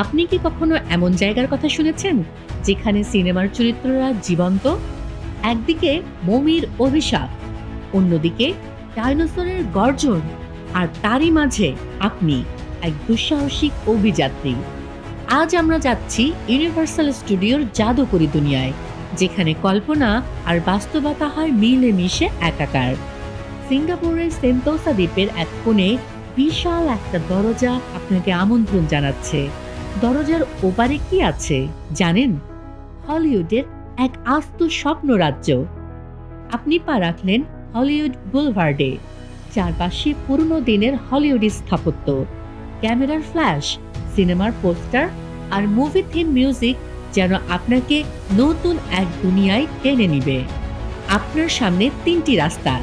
আপনি কি কখনো এমন জায়গার কথা শুনেছেন যেখানে সিনেমার চরিত্ররা জীবন্ত? একদিকে মমির অভিশাপ, অন্যদিকে ডাইনোসরের গর্জন, আর তারই মাঝে আপনি এক দুঃসাহসিক অভিযাত্রী। আজ আমরা যাচ্ছি ইউনিভার্সাল স্টুডিওর জাদুকরি দুনিয়ায়, যেখানে কল্পনা আর বাস্তবতা হয় মিলেমিশে একাকার। সিঙ্গাপুরের সেন্তোসা দ্বীপের এক কোণে বিশাল একটা দরজা আপনাকে আমন্ত্রণ জানাচ্ছে। দরজার ওপারে কি আছে জানেন? হলিউডের এক আস্ত স্বপ্ন রাজ্য। আপনি পা রাখলেন হলিউড বুলভার্ডে। চারপাশে পুরনো দিনের হলিউডি স্থাপত্য, ক্যামেরার ফ্ল্যাশ, সিনেমার পোস্টার আর মুভি থিম মিউজিক যেন আপনাকে নতুন এক দুনিয়ায় টেনে নিবে। আপনার সামনে তিনটি রাস্তা,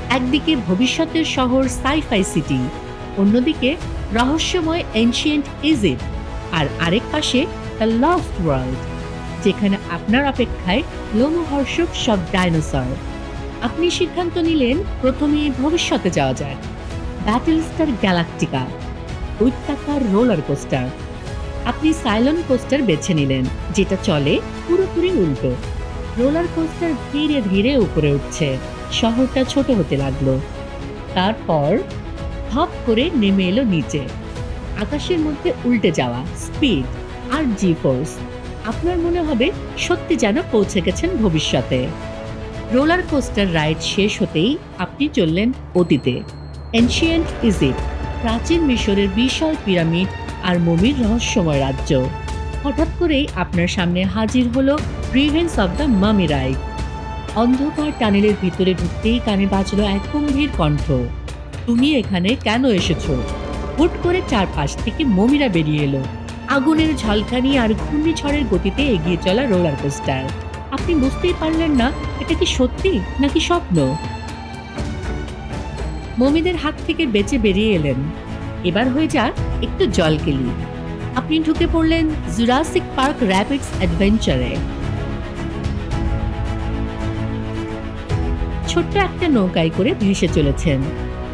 একদিকে ভবিষ্যতের শহর সাইফাই সিটি, অন্যদিকে রহস্যময় এনশিয়েন্ট ইজিপ্ট, আর আরেক পাশে দ্য লস্ট ওয়ার্ল্ড, যেখানে আপনার অপেক্ষায় লোমহর্ষক সব ডাইনোসর। আপনি সিদ্ধান্ত নিলেন প্রথমে ভবিষ্যতে যাওয়া যায়। ব্যাটেলস্টার গ্যালাকটিকা, দৈত্যাকার রোলার কোস্টার। আপনি সাইলন কোস্টার বেছে নিলেন, যেটা চলে পুরোপুরি উল্টো। রোলার কোস্টার ধীরে ধীরে উপরে উঠছে, শহরটা ছোট হতে লাগলো। তারপর ধপ করে নেমে এলো নিচে। আকাশের মধ্যে উল্টে যাওয়া, স্পিড আর জি ফোর্স। আপনার মনে হবে সত্যি যেন পৌঁছে গেছেন ভবিষ্যতে। রোলার কোস্টার রাইড শেষ হতেই আপনি চললেন অতীতে। এনশিয়েন্ট ইজিপ্ট, প্রাচীন মিশরের বিশাল পিরামিড আর মমির রহস্যময় রাজ্য। হঠাৎ করেই আপনার সামনে হাজির হলো রিভেন্স অব দ্য মামি রাইড। অন্ধকার টানেলের ভিতরে ঢুকতেই কানে বাজলো এক গম্ভীর কণ্ঠ, তুমি এখানে কেন এসেছো? হুট করে চারপাশ থেকে মমিরা বেরিয়ে এলো, আগুনের ঝলকানি আর ঘূর্ণিঝড়ের গতিতে এগিয়ে চলা রোলার কোস্টার। আপনি বুঝতেই পারলেন না এটা কি সত্যি নাকি স্বপ্ন। মমিদের হাত থেকে বেঁচে বেরিয়ে এলেন। এবার হয়ে যাক একটু জলকেলি। আপনি ঢুকে পড়লেন জুরাসিক পার্ক র্যাপিডস অ্যাডভেঞ্চারে। ছোট্ট একটা নৌকায় করে ভেসে চলেছেন,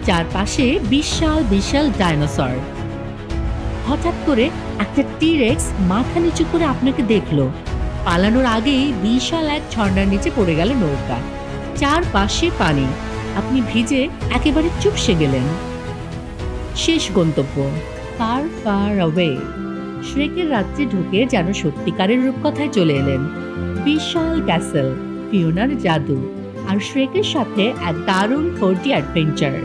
চারপাশে বিশাল বিশাল ডাইনোসর। হঠাৎ করে একটা টি-রেক্স মাথা নিচু করে আপনাকে দেখলো। পালানোর আগেই বিশাল এক ঝর্ণার নিচে পড়ে গেল নৌকা। চারপাশে পানি, আপনি ভিজে একেবারে চুপসে গেলেন। শেষ গন্তব্য ফার ফার অ্যাওয়ে। শ্রেকের রাজ্যে ঢুকে যেন সত্যিকারের রূপকথায় চলে এলেন। বিশাল ক্যাসেল, ফিওনার জাদু, আর শ্রেকের সাথে এক দারুণ 4D অ্যাডভেঞ্চার।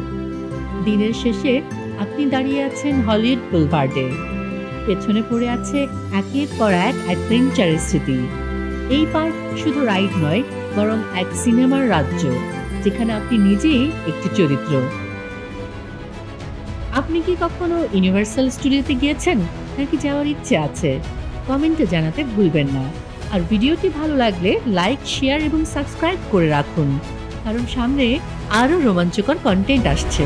দিনের শেষে আপনি দাঁড়িয়ে আছেন হলিউড বুলভার্ডে। পেছনে পড়ে আছে একের পর এক অ্যাডভেঞ্চারের স্মৃতি। এই পার্ক শুধু রাইড নয়, বরং এক সিনেমার রাজ্য, যেখানে আপনি নিজেই একটি চরিত্র। আপনি কি কখনো ইউনিভার্সাল স্টুডিওতে গিয়েছেন নাকি যাওয়ার ইচ্ছে আছে? কমেন্টে জানাতে ভুলবেন না। আর ভিডিওটি ভালো লাগলে লাইক, শেয়ার এবং সাবস্ক্রাইব করে রাখুন, কারণ সামনে আরও রোমাঞ্চকর কন্টেন্ট আসছে।